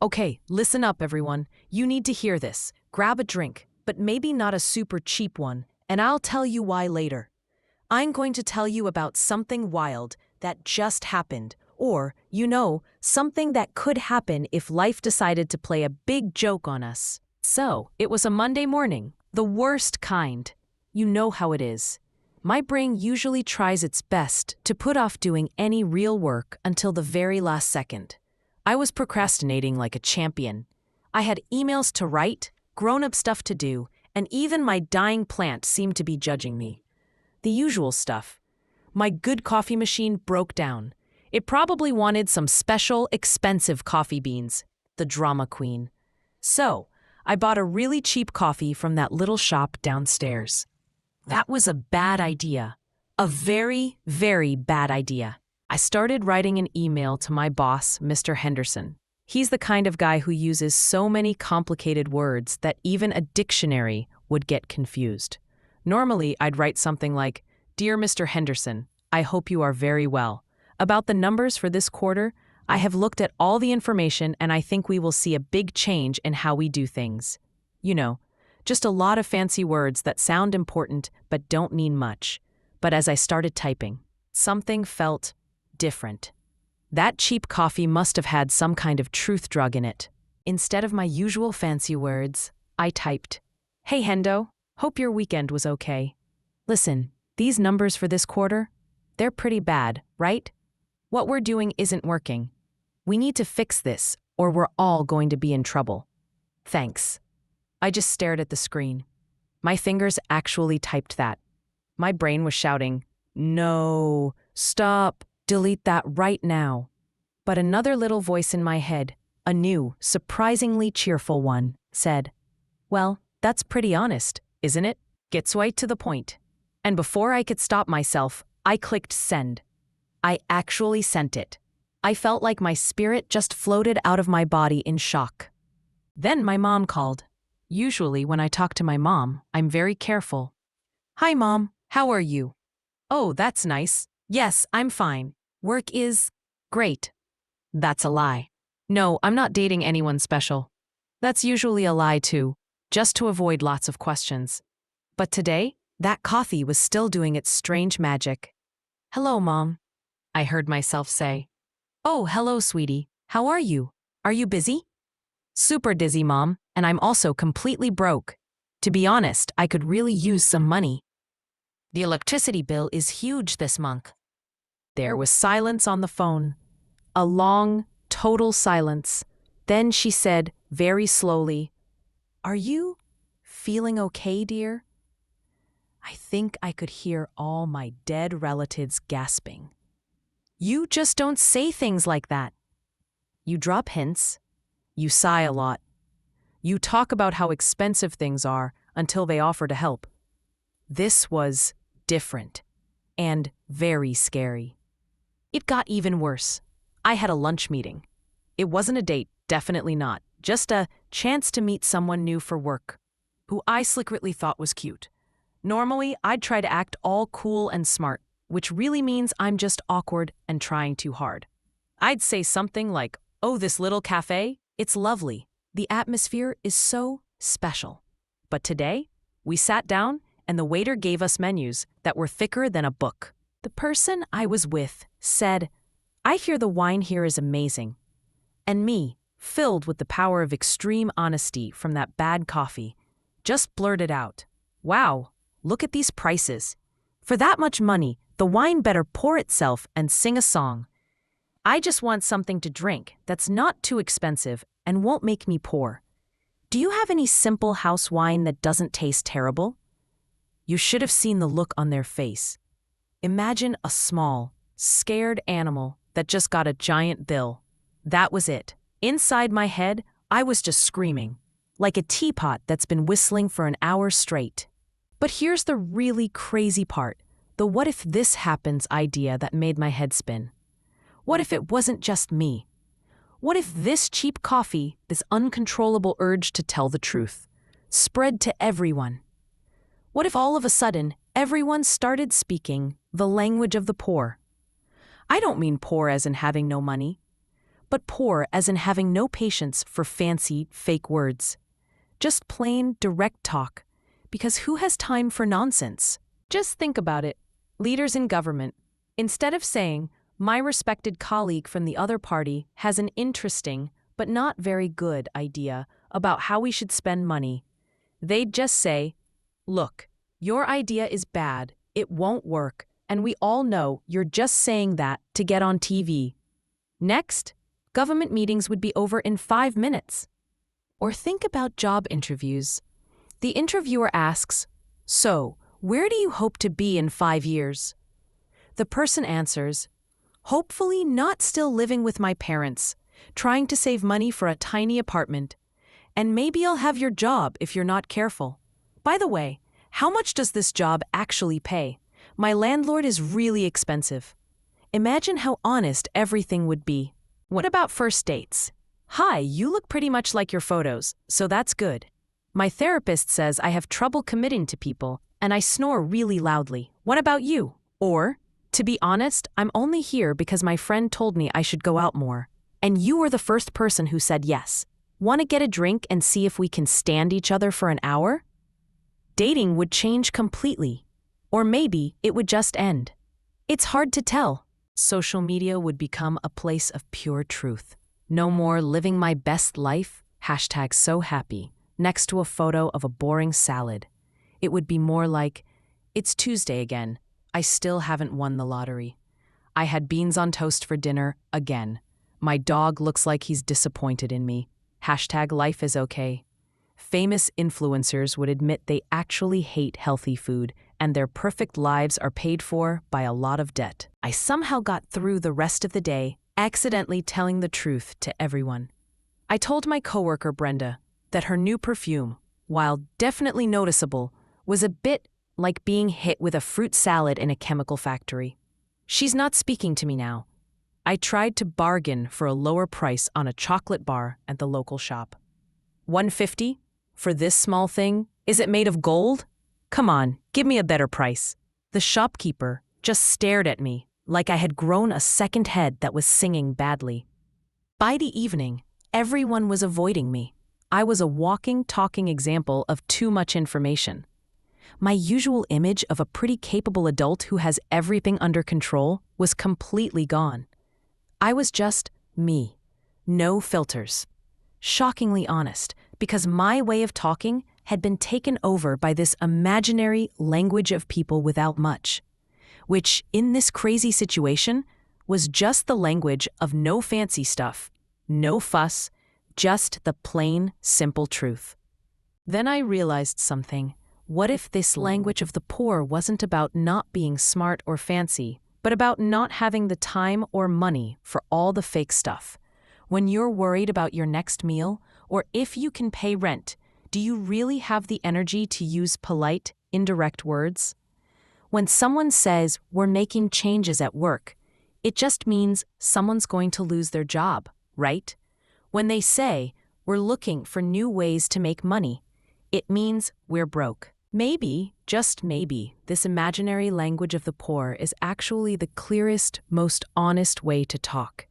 Okay, listen up, everyone. You need to hear this. Grab a drink, but maybe not a super cheap one, and I'll tell you why later. I'm going to tell you about something wild that just happened, or, something that could happen if life decided to play a big joke on us. So, it was a Monday morning, the worst kind. You know how it is. My brain usually tries its best to put off doing any real work until the very last second. I was procrastinating like a champion. I had emails to write, grown-up stuff to do, and even my dying plant seemed to be judging me. The usual stuff. My good coffee machine broke down. It probably wanted some special, expensive coffee beans, the drama queen. So, I bought a really cheap coffee from that little shop downstairs. That was a bad idea. A very, very bad idea. I started writing an email to my boss, Mr. Henderson. He's the kind of guy who uses so many complicated words that even a dictionary would get confused. Normally, I'd write something like, "Dear Mr. Henderson, I hope you are very well. About the numbers for this quarter, I have looked at all the information and I think we will see a big change in how we do things." Just a lot of fancy words that sound important but don't mean much. But as I started typing, something felt different. That cheap coffee must have had some kind of truth drug in it. Instead of my usual fancy words, I typed, "Hey Hendo, hope your weekend was okay. Listen, these numbers for this quarter, they're pretty bad, right? What we're doing isn't working. We need to fix this or we're all going to be in trouble. Thanks." I just stared at the screen. My fingers actually typed that. My brain was shouting, "No, stop, delete that right now." But another little voice in my head, a new, surprisingly cheerful one, said, "Well, that's pretty honest, isn't it? Gets right to the point." And before I could stop myself, I clicked send. I actually sent it. I felt like my spirit just floated out of my body in shock. Then my mom called. Usually when I talk to my mom, I'm very careful. "Hi, Mom. How are you?" "Oh, that's nice. Yes, I'm fine. Work is great." That's a lie. No, I'm not dating anyone special. That's usually a lie too, just to avoid lots of questions. But today, that coffee was still doing its strange magic. "Hello, Mom," I heard myself say. "Oh, hello, sweetie. How are you? Are you busy?" "Super dizzy, Mom, and I'm also completely broke. To be honest, I could really use some money. The electricity bill is huge this month." There was silence on the phone. A long, total silence. Then she said, very slowly, "Are you feeling okay, dear?" I think I could hear all my dead relatives gasping. You just don't say things like that. You drop hints. You sigh a lot. You talk about how expensive things are until they offer to help. This was different and very scary. It got even worse. I had a lunch meeting. It wasn't a date, definitely not. Just a chance to meet someone new for work, who I secretly thought was cute. Normally, I'd try to act all cool and smart, which really means I'm just awkward and trying too hard. I'd say something like, "Oh, this little cafe, it's lovely. The atmosphere is so special." But today, we sat down and the waiter gave us menus that were thicker than a book. The person I was with said, "I hear the wine here is amazing." And me, filled with the power of extreme honesty from that bad coffee, just blurted out, "Wow, look at these prices. For that much money, the wine better pour itself and sing a song. I just want something to drink that's not too expensive and won't make me poor. Do you have any simple house wine that doesn't taste terrible?" You should have seen the look on their face. Imagine a small, scared animal that just got a giant bill. That was it. Inside my head, I was just screaming, like a teapot that's been whistling for an hour straight. But here's the really crazy part, the what if this happens idea that made my head spin. What if it wasn't just me? What if this cheap coffee, this uncontrollable urge to tell the truth, spread to everyone? What if all of a sudden, everyone started speaking the language of the poor? I don't mean poor as in having no money, but poor as in having no patience for fancy, fake words. Just plain, direct talk. Because who has time for nonsense? Just think about it. Leaders in government, instead of saying, "My respected colleague from the other party has an interesting, but not very good idea about how we should spend money," they'd just say, "Look, your idea is bad, it won't work, and we all know you're just saying that to get on TV." Next, government meetings would be over in 5 minutes. Or think about job interviews. The interviewer asks, "So, where do you hope to be in 5 years?" The person answers, "Hopefully not still living with my parents, trying to save money for a tiny apartment. And maybe I'll have your job if you're not careful. By the way, how much does this job actually pay? My landlord is really expensive." Imagine how honest everything would be. What about first dates? "Hi, you look pretty much like your photos, so that's good. My therapist says I have trouble committing to people, and I snore really loudly. What about you?" Or, "To be honest, I'm only here because my friend told me I should go out more. And you were the first person who said yes. Want to get a drink and see if we can stand each other for an hour?" Dating would change completely. Or maybe it would just end. It's hard to tell. Social media would become a place of pure truth. No more living my best life, #SoHappy, next to a photo of a boring salad. It would be more like, "It's Tuesday again. I still haven't won the lottery. I had beans on toast for dinner again. My dog looks like he's disappointed in me. #life is okay." Famous influencers would admit they actually hate healthy food and their perfect lives are paid for by a lot of debt. I somehow got through the rest of the day, accidentally telling the truth to everyone. I told my coworker Brenda that her new perfume, while definitely noticeable, was a bit like being hit with a fruit salad in a chemical factory. She's not speaking to me now. I tried to bargain for a lower price on a chocolate bar at the local shop. $1.50 for this small thing? Is it made of gold? Come on, give me a better price. The shopkeeper just stared at me like I had grown a second head that was singing badly. By the evening, everyone was avoiding me. I was a walking, talking example of too much information. My usual image of a pretty capable adult who has everything under control was completely gone. I was just me. No filters. Shockingly honest, because my way of talking had been taken over by this imaginary language of people without much, which, in this crazy situation, was just the language of no fancy stuff, no fuss, just the plain, simple truth. Then I realized something. What if this language of the poor wasn't about not being smart or fancy, but about not having the time or money for all the fake stuff? When you're worried about your next meal, or if you can pay rent, do you really have the energy to use polite, indirect words? When someone says, "We're making changes at work," it just means someone's going to lose their job, right? When they say, "We're looking for new ways to make money," it means we're broke. Maybe, just maybe, this imaginary language of the poor is actually the clearest, most honest way to talk.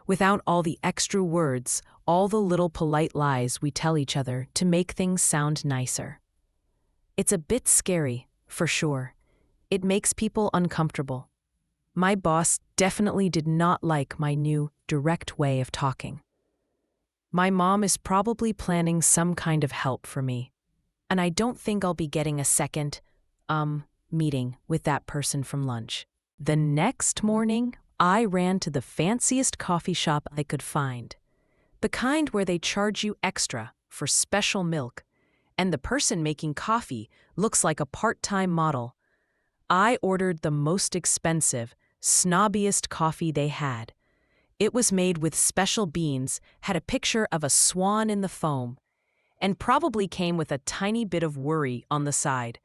Without all the extra words, all the little polite lies we tell each other to make things sound nicer. It's a bit scary, for sure. It makes people uncomfortable. My boss definitely did not like my new, direct way of talking. My mom is probably planning some kind of help for me, and I don't think I'll be getting a second, meeting with that person from lunch. The next morning, I ran to the fanciest coffee shop I could find. The kind where they charge you extra for special milk, and the person making coffee looks like a part-time model. I ordered the most expensive, snobbiest coffee they had. It was made with special beans, had a picture of a swan in the foam, and probably came with a tiny bit of worry on the side.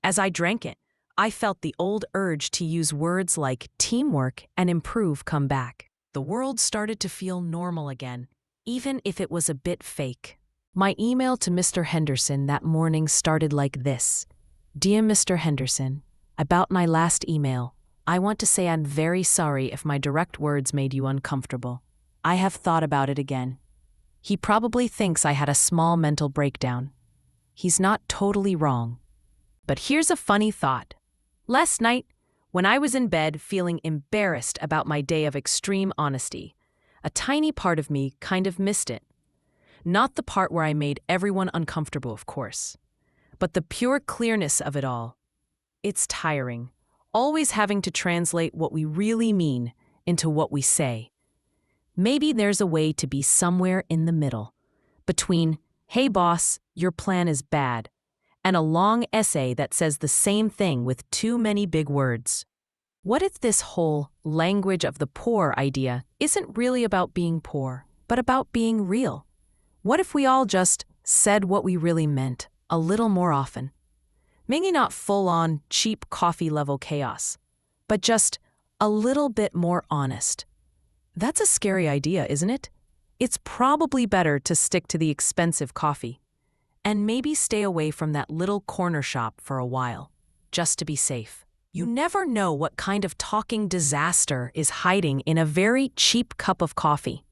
As I drank it, I felt the old urge to use words like teamwork and improve come back. The world started to feel normal again, even if it was a bit fake. My email to Mr. Henderson that morning started like this. "Dear Mr. Henderson, about my last email, I want to say I'm very sorry if my direct words made you uncomfortable. I have thought about it again. He probably thinks I had a small mental breakdown. He's not totally wrong. But here's a funny thought. Last night, when I was in bed feeling embarrassed about my day of extreme honesty, a tiny part of me kind of missed it. Not the part where I made everyone uncomfortable, of course, but the pure clearness of it all. It's tiring, always having to translate what we really mean into what we say. Maybe there's a way to be somewhere in the middle, between, "Hey boss, your plan is bad," and a long essay that says the same thing with too many big words. What if this whole language of the poor idea isn't really about being poor, but about being real? What if we all just said what we really meant a little more often? Maybe not full-on, cheap coffee-level chaos, but just a little bit more honest. That's a scary idea, isn't it? It's probably better to stick to the expensive coffee and maybe stay away from that little corner shop for a while, just to be safe. You never know what kind of talking disaster is hiding in a very cheap cup of coffee.